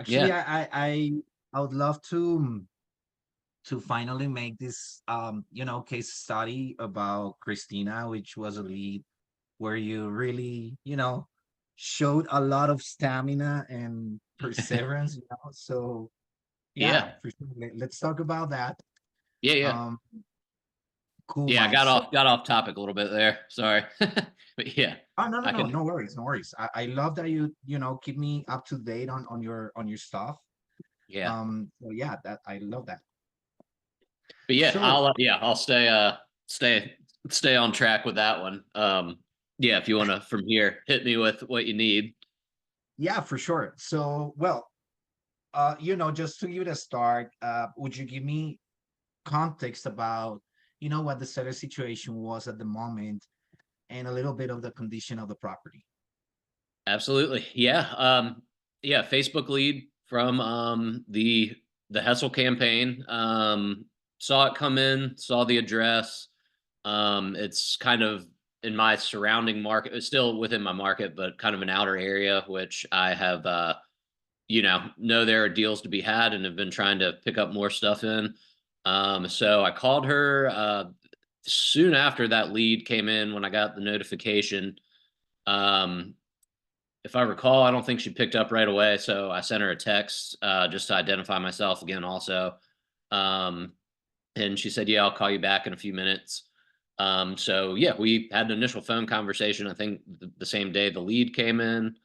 Yeah. Actually, I would love to finally make this case study about Christina, which was a lead where you really showed a lot of stamina and perseverance. So yeah, Yeah. for sure. Let's talk about that. Yeah. Yeah. Um, cool, Yeah. I man. So got off topic a little bit there. Sorry. But yeah, oh, no, no, I no, can. no worries, no worries. I love that you keep me up to date on your stuff. Yeah. So yeah, that I love that. But yeah, So I'll stay stay on track with that one. Yeah, if you want to from here, hit me with what you need. yeah, for sure. So well, just to give it a start, would you give me context about what the seller situation was at the moment and a little bit of the condition of the property? Absolutely. Yeah. Yeah, Facebook lead from the Hesel campaign. Saw it come in, saw the address. It's kind of in my surrounding market. It's still within my market, but kind of an outer area, which I have know there are deals to be had and have been trying to pick up more stuff in. So I called her soon after that lead came in when I got the notification. Um, if I recall, I don't think she picked up right away. So I sent her a text just to identify myself again, also. Um, and she said, "Yeah, I'll call you back in a few minutes." So yeah, we had an initial phone conversation. I think the same day the lead came in,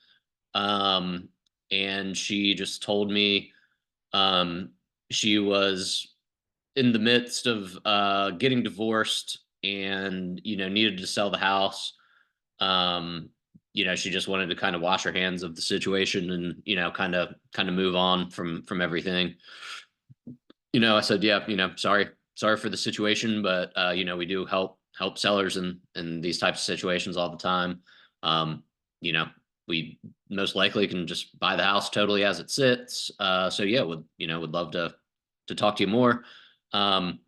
um, and she just told me um, she was in the midst of getting divorced and needed to sell the house. um she just wanted to kind of wash her hands of the situation and kind of move on from everything. I said, yeah, sorry for the situation, but we do help sellers in these types of situations all the time. um you know we most likely can just buy the house totally as it sits. So yeah, would love to talk to you more. um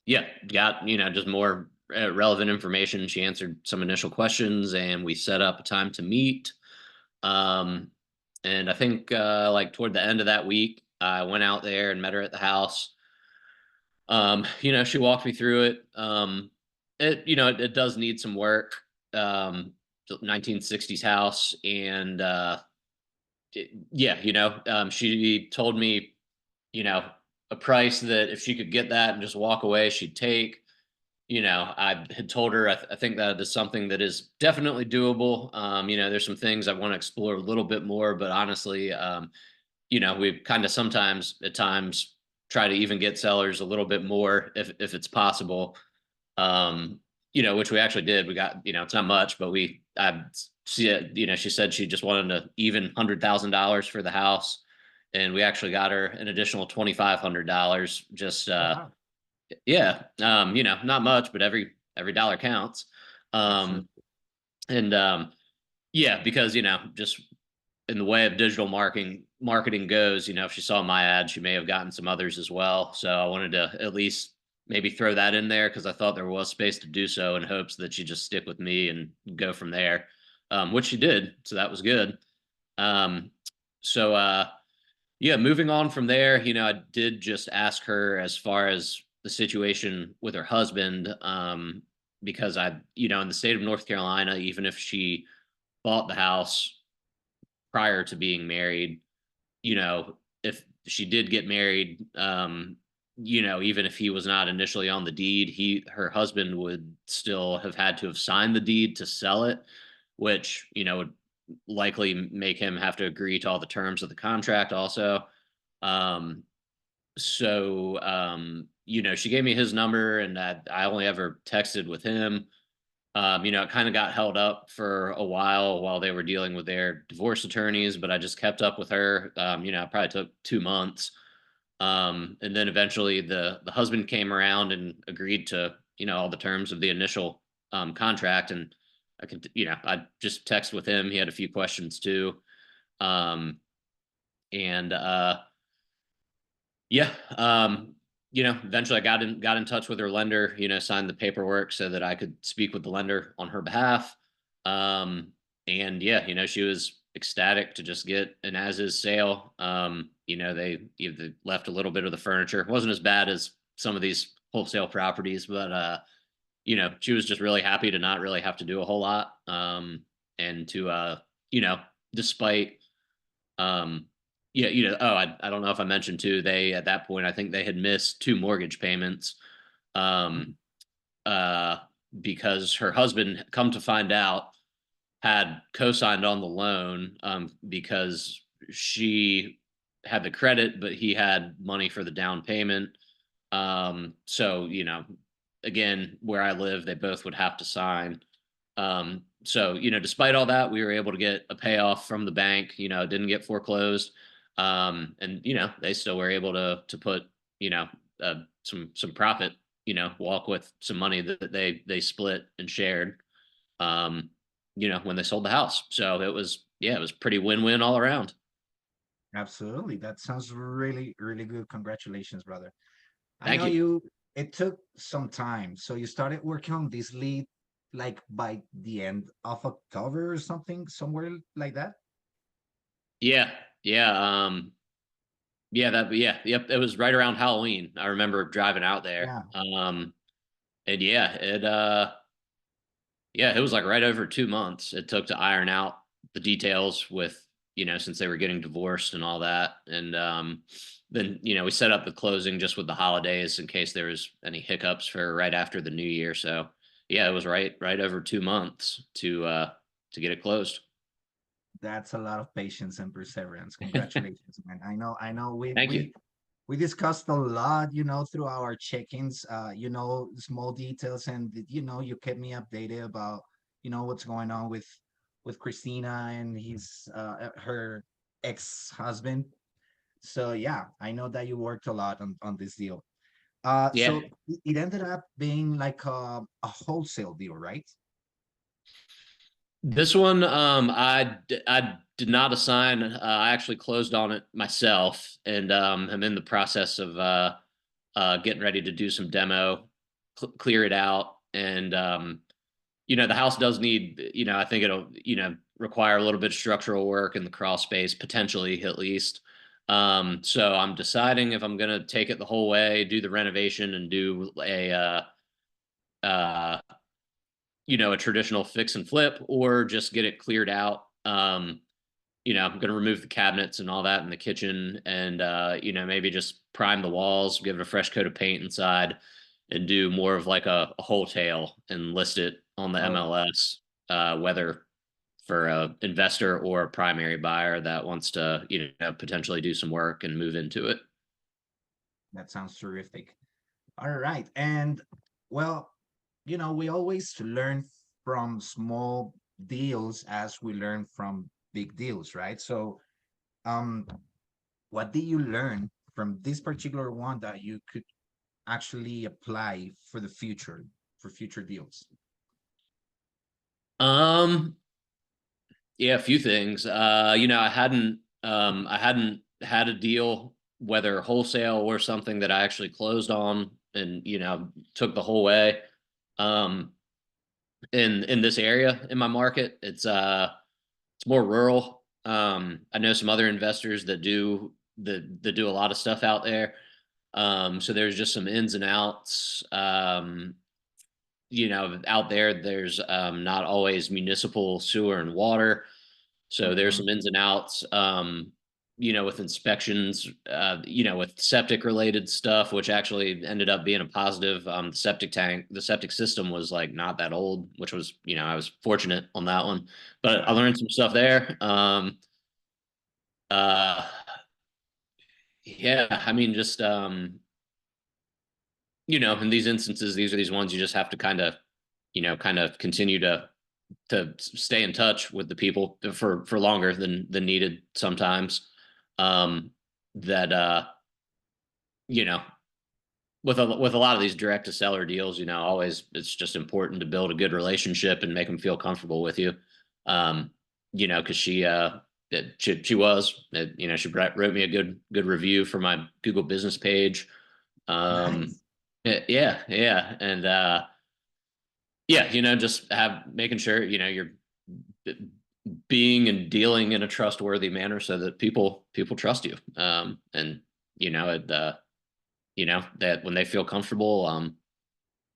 yeah, got, just more relevant information. She answered some initial questions and we set up a time to meet. Um, and I think like toward the end of that week, I went out there and met her at the house. She walked me through it. It does need some work. 1960s house. And yeah, she told me, you know, a price that if she could get that and just walk away, she'd take. I had told her I think that is something that is definitely doable. There's some things I want to explore a little bit more, but honestly, we kind of sometimes at times try to even get sellers a little bit more if it's possible. Um, which we actually did. We got, it's not much, but I see it, she said she just wanted to even $100,000 for the house. And we actually got her an additional $2,500 just Oh wow, yeah, not much, but every dollar counts. Um, absolutely. and yeah, because just in the way of digital marketing goes, if she saw my ad, she may have gotten some others as well. So I wanted to at least maybe throw that in there because I thought there was space to do so in hopes that she'd just stick with me and go from there, which she did. So that was good. Um, so yeah, moving on from there, I did just ask her as far as the situation with her husband, because in the state of North Carolina, even if she bought the house prior to being married, if she did get married, even if he was not initially on the deed, her husband would still have had to have signed the deed to sell it, which, would likely make him have to agree to all the terms of the contract also. Um, she gave me his number and I only ever texted with him. It kind of got held up for a while they were dealing with their divorce attorneys, but I just kept up with her. It probably took 2 months. And then eventually the husband came around and agreed to, all the terms of the initial contract. And I just text with him. He had a few questions too. Um, and Yeah. Eventually I got in touch with her lender, signed the paperwork so that I could speak with the lender on her behalf. And yeah, she was ecstatic to just get an as is sale. They left a little bit of the furniture. It wasn't as bad as some of these wholesale properties, but she was just really happy to not really have to do a whole lot. And to despite yeah, I don't know if I mentioned too, they at that point I think they had missed 2 mortgage payments. Um uh because her husband, come to find out, had co-signed on the loan, because she had the credit, but he had money for the down payment. So, again, where I live, they both would have to sign. So, despite all that, we were able to get a payoff from the bank, didn't get foreclosed. And, they still were able to put, you know, some profit, walk with some money that they split and shared, um, when they sold the house. So it was pretty win-win all around. Absolutely. That sounds really, really good. Congratulations, brother. I Thank know you. it took some time. So you started working on this lead like by the end of October or something, somewhere like that? Yeah. Yeah. Yep. It was right around Halloween. I remember driving out there. Yeah. And yeah, it was like right over 2 months it took to iron out the details with, since they were getting divorced and all that. And then, we set up the closing just with the holidays in case there was any hiccups for right after the new year. So yeah, it was right over 2 months to get it closed. That's a lot of patience and perseverance. Congratulations, man. I know Thank you. we discussed a lot, through our check-ins, small details, and you kept me updated about, what's going on with Christina and her ex-husband. So yeah, I know that you worked a lot on this deal. Yeah. So it ended up being like a wholesale deal, right? This one, I did not assign. I actually closed on it myself, and I'm in the process of getting ready to do some demo, clear it out, and the house does need. I think it'll require a little bit of structural work in the crawl space, potentially at least. So I'm deciding if I'm gonna take it the whole way, do the renovation, and do uh, a traditional fix and flip, or just get it cleared out. I'm going to remove the cabinets and all that in the kitchen, and maybe just prime the walls, give it a fresh coat of paint inside, and do more of like a wholetail and list it on the Oh, MLS, whether for a investor or a primary buyer that wants to potentially do some work and move into it. that sounds terrific. All right. And well, we always learn from small deals as we learn from big deals, right? So, um, what did you learn from this particular one that you could actually apply for future deals? Um, Yeah, a few things. I hadn't had a deal, whether wholesale or something that I actually closed on and took the whole way. Um, in this area in my market, it's more rural. I know some other investors that do a lot of stuff out there. So there's just some ins and outs. Out there, there's not always municipal sewer and water. So there's Hmm. some ins and outs, with inspections, with septic related stuff, which actually ended up being a positive. The septic system was like not that old, which was, I was fortunate on that one, but I Right. learned some stuff there. Uh, yeah, I mean, just, in these instances, these are these ones you just have to kind of continue to stay in touch with the people for longer than needed sometimes. Um, that you know, with a lot of these direct to seller deals, always it's just important to build a good relationship and make them feel comfortable with you. Because she was, she wrote me a good review for my Google business page. Um, Nice. yeah, and just making sure you're being and dealing in a trustworthy manner so that people trust you. And that when they feel comfortable,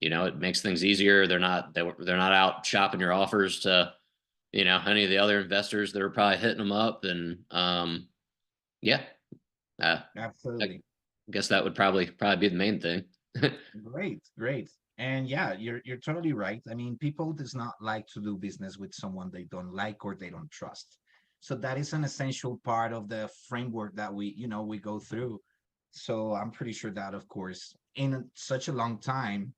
it makes things easier. They're not out shopping your offers to, any of the other investors that are probably hitting them up. And yeah, uh, I Absolutely. guess that would probably be the main thing. Great, great. And yeah, you're totally right. I mean, people does not like to do business with someone they don't like or they don't trust. So that is an essential part of the framework that we go through. So I'm pretty sure that, of course, in such a long time,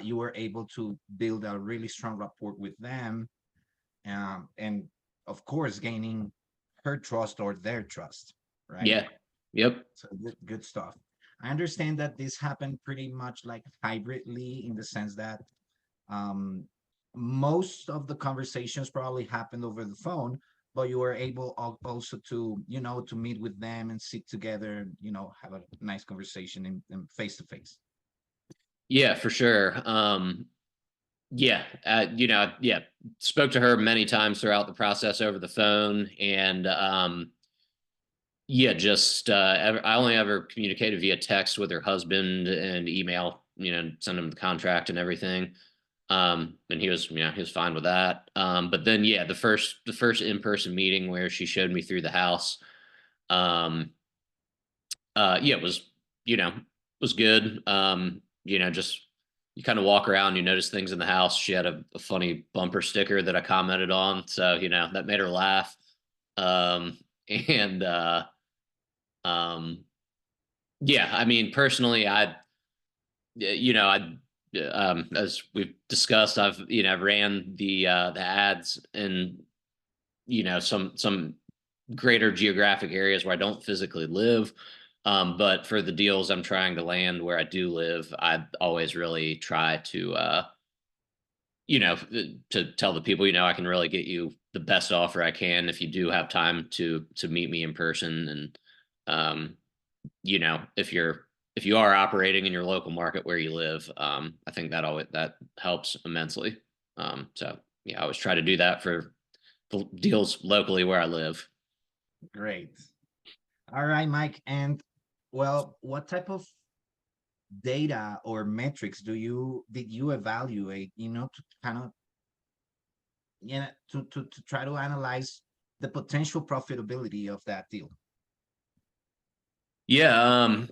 you were able to build a really strong rapport with them, and of course, gaining her trust or their trust, right? Yeah. Yep. So good stuff. I understand that this happened pretty much like hybridly in the sense that um, most of the conversations probably happened over the phone, but you were able also to, to meet with them and sit together, and, have a nice conversation in face to face. Yeah, for sure. Yeah, yeah, spoke to her many times throughout the process over the phone, and yeah, just I only ever communicated via text with her husband and email, send him the contract and everything. And he was fine with that. But then yeah, the first in-person meeting where she showed me through the house, um, yeah, you know, was good. Just you kind of walk around, you notice things in the house. She had a funny bumper sticker that I commented on, so that made her laugh. And um, yeah, I mean, personally, as we've discussed, I've ran the ads in some greater geographic areas where I don't physically live. But for the deals I'm trying to land where I do live, I always really try to tell the people, I can really get you the best offer I can if you do have time to meet me in person. And um, if you are operating in your local market where you live, I think that helps immensely. So yeah, I always try to do that for the deals locally where I live. Great. All right, Mike. And well, what type of data or metrics did you evaluate, to kind of, to try to analyze the potential profitability of that deal? Yeah. Um,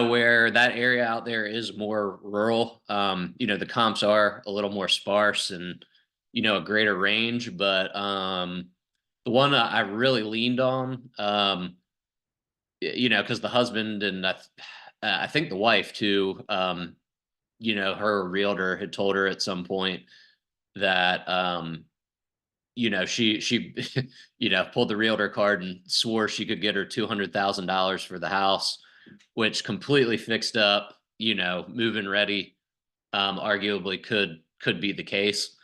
where that area out there is more rural, the comps are a little more sparse and, a greater range. But the one that I really leaned on, because the husband and I think the wife too, her realtor had told her at some point that, she pulled the realtor card and swore she could get her $200,000 for the house, which completely fixed up, move-in ready. Arguably could be the case.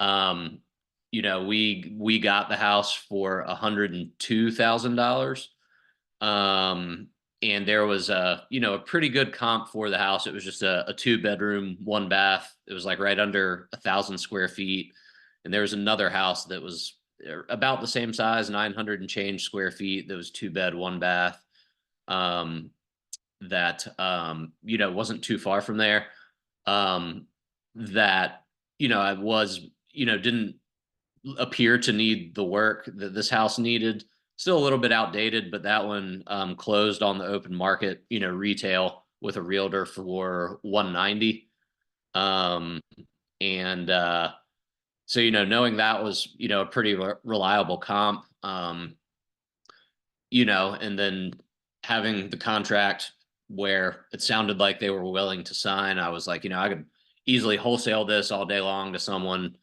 um we got the house for $102,000. And there was a pretty good comp for the house. It was just a 2 bedroom, 1 bath. It was like right under 1,000 square feet. And there was another house that was about the same size, 900 and change square feet. That was 2 bed, 1 bath. Um, that wasn't too far from there. Um, that I was didn't appear to need the work that this house needed. Still a little bit outdated, but that one closed on the open market, retail with a realtor for 190. Um, and so knowing that was a pretty reliable comp, and then having the contract where it sounded like they were willing to sign, I was like, I could easily wholesale this all day long to someone,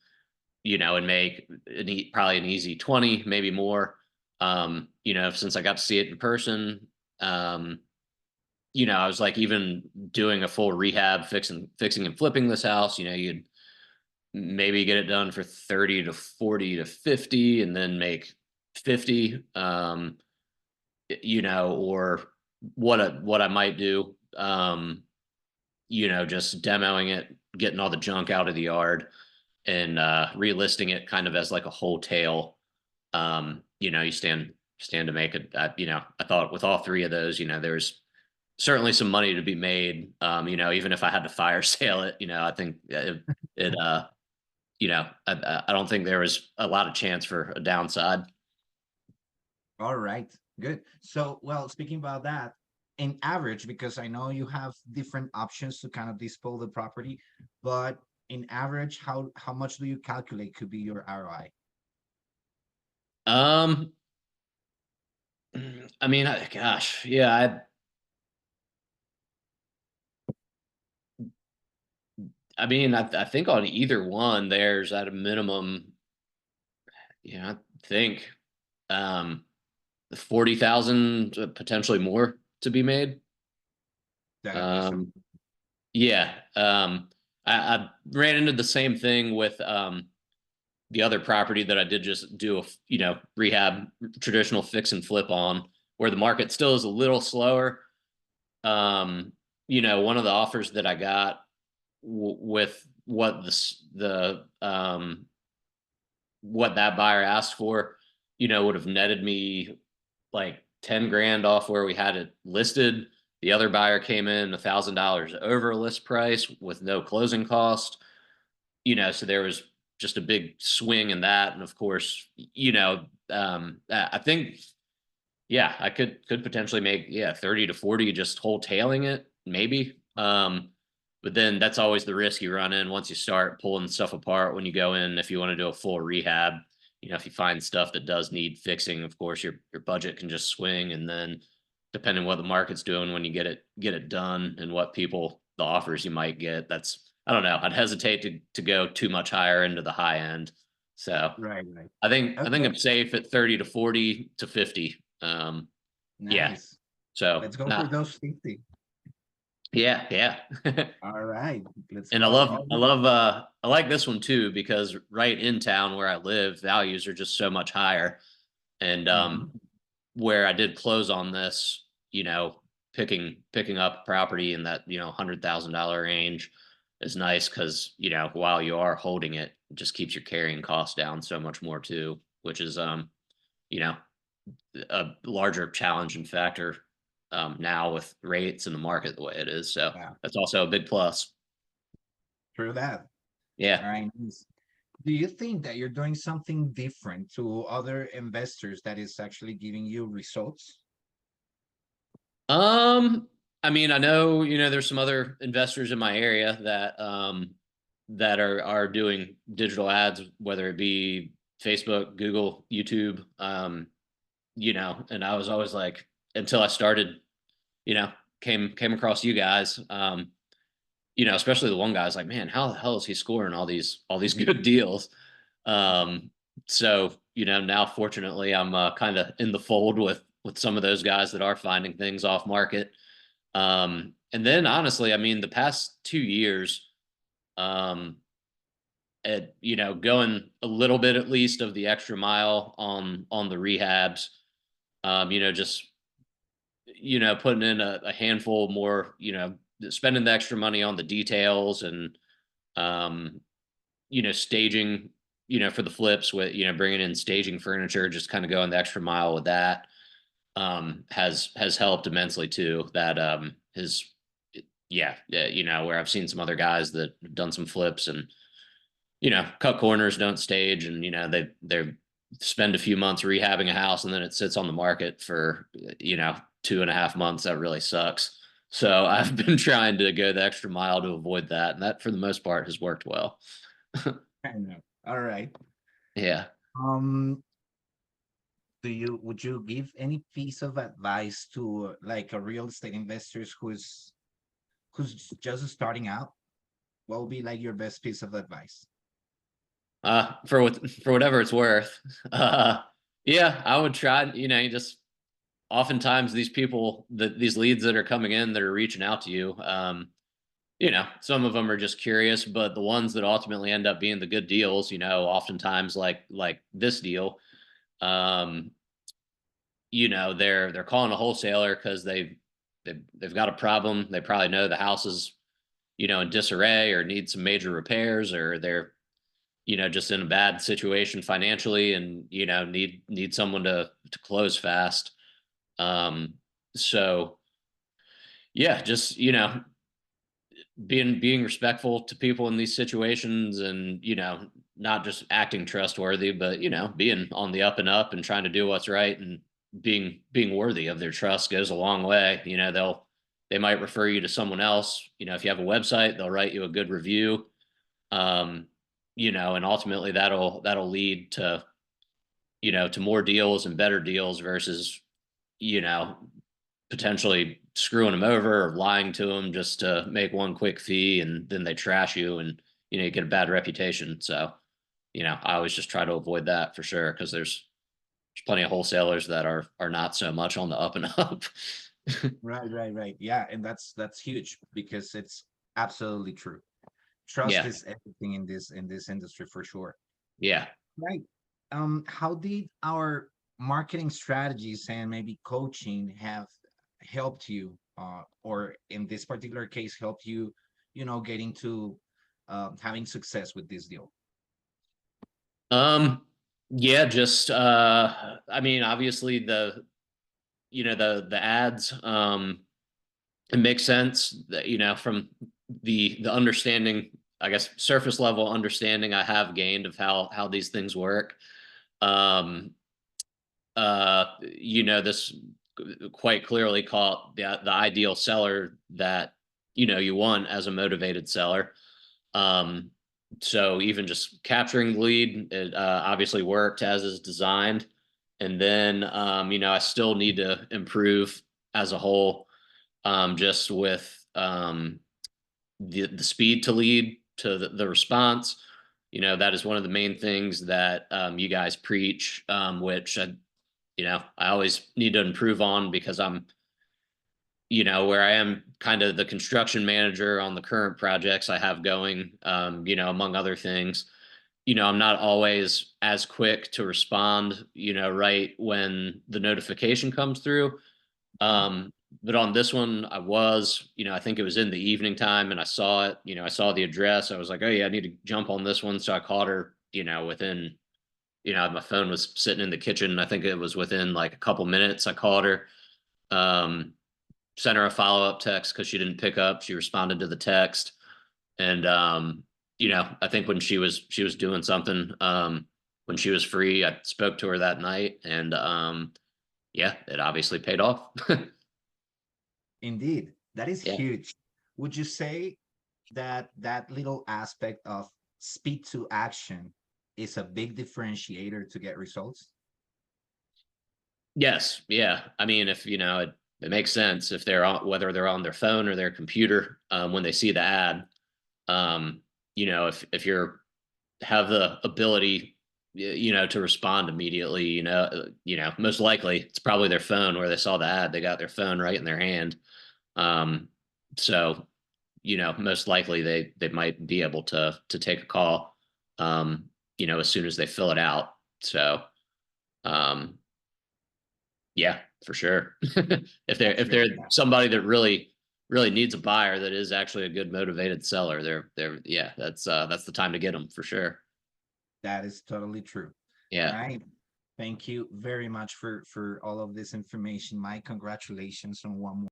and make probably an easy 20, maybe more. Since I got to see it in person, um, I was like, even doing a full rehab, fixing and flipping this house, you'd maybe get it done for 30 to 40 to 50 and then make 50. Or what I might do, just demoing it, getting all the junk out of the yard. and relisting it kind of as like a wholetail. You stand to make it. I thought with all three of those, there's certainly some money to be made. Even if I had to fire sale it, I think it I don't think there was a lot of chance for a downside. All right, good. So, well, speaking about that, in average, because I know you have different options to kind of dispose the property, but in average, how much do you calculate could be your ROI? Um, I mean, gosh, yeah, I mean, I think on either one, there's at a minimum, I think, um, 40,000, potentially more to be made. That'd be so. Um, yeah, I ran into the same thing with the other property that I did just do a rehab, traditional fix and flip on, where the market still is a little slower. Um, one of the offers that I got with what that buyer asked for, would have netted me like 10 grand off where we had it listed. The other buyer came in $1,000 over list price with no closing cost. So there was just a big swing in that. And of course, I think, yeah, I could potentially make, 30 to 40 just wholetailing it, maybe. But then that's always the risk you run in once you start pulling stuff apart when you go in. If you want to do a full rehab, if you find stuff that does need fixing, of course your budget can just swing. And then depending what the market's doing when you get it done and what the offers you might get, that's, I don't know. I'd hesitate to go too much higher into the high end. So Right, right. I think Okay, I'm safe at 30 to 40 to 50. Yeah. nice. So Let's go for those 50. yeah, yeah. All right, let's And I go. love, I like this one too, because right in town where I live, values are just so much higher. And Mhm. where I did close on this, picking up property in that, $100,000 range is nice because, while you are holding it, it just keeps your carrying costs down so much more too, which is, you know, a larger challenge and factor now with rates and the market the way it is. So Yeah, that's also a big plus. true that. Yeah. All right, nice. Do you think that you're doing something different to other investors that is actually giving you results? Um, I mean, I know, there's some other investors in my area that are doing digital ads, whether it be Facebook, Google, YouTube, and I was always like, until I started, you know, came across you guys, especially the one guy's like, man, how the hell is he scoring all these good deals? Um, so now fortunately I'm kind of in the fold with some of those guys that are finding things off market. And then honestly, I mean, the past 2 years, um, going a little bit at least of the extra mile on the rehabs, just putting in a handful more, spending the extra money on the details and um, staging, for the flips with, bringing in staging furniture, just kind of going the extra mile with that, has helped immensely too. That has, yeah, yeah, where I've seen some other guys that have done some flips and, cut corners, don't stage, and they spend a few months rehabbing a house and then it sits on the market for 2.5 months. That really sucks. So I've been trying to go the extra mile to avoid that, and that for the most part has worked well. I know. All right. Yeah. Um, would you give any piece of advice to like a real estate investors who's just starting out? What would be like your best piece of advice? For whatever it's worth. Yeah, I would try, just oftentimes these people these leads that are coming in that are reaching out to you, some of them are just curious, but the ones that ultimately end up being the good deals, oftentimes like this deal, um, they're calling a wholesaler because they've got a problem. They probably know the house is, in disarray or needs some major repairs, or they're just in a bad situation financially, and need someone to close fast. Um, so yeah, just being respectful to people in these situations, and not just acting trustworthy, but being on the up and up and trying to do what's right, and being worthy of their trust goes a long way. They might refer you to someone else. If you have a website, they'll write you a good review. um and ultimately that'll lead to more deals and better deals, versus you know potentially screwing them over or lying to them just to make one quick fee, and then they trash you, and you get a bad reputation. So I always just try to avoid that for sure, because there's plenty of wholesalers that are not so much on the up and up. Right, right, right. Yeah, and that's huge because it's absolutely true. Trust Yeah, is everything in this industry for sure. yeah. Right. How did our marketing strategies and maybe coaching have helped you, or in this particular case, helped you, getting to having success with this deal? um yeah, just I mean, obviously the ads, it makes sense that from the understanding, I guess, surface level understanding I have gained of how these things work. um this quite clearly caught the ideal seller that you want as a motivated seller. um so even just capturing the lead, it obviously worked as is designed. And then I still need to improve as a whole, just with the speed to lead to the response. That is one of the main things that you guys preach, which I always need to improve on, because I'm where I am kind of the construction manager on the current projects I have going, among other things. I'm not always as quick to respond, right when the notification comes through. Mhm. um but on this one, I was, I think it was in the evening time, and I saw it. I saw the address. I was like, oh yeah, I need to jump on this one. So I called her, within, my phone was sitting in the kitchen. I think it was within like a couple minutes. I called her, um, sent her a follow-up text because she didn't pick up. She responded to the text. And I think when she was doing something, when she was free, I spoke to her that night, and yeah, it obviously paid off. Indeed, that is Yeah. huge. Would you say that that little aspect of speed to action is a big differentiator to get results? Yes. Yeah. I mean, if it makes sense if they're on, whether they're on their phone or their computer, when they see the ad. um if you're have the ability, to respond immediately, most likely it's probably their phone where they saw the ad. They got their phone right in their hand. um so most likely they might be able to take a call, as soon as they fill it out. So um yeah, for sure. if they're That's if great. they're Yeah, somebody that really needs a buyer, that is actually a good motivated seller, they're yeah, that's the time to get them for sure. that is totally true. Yeah. Right. Thank you very much for all of this information. My congratulations on one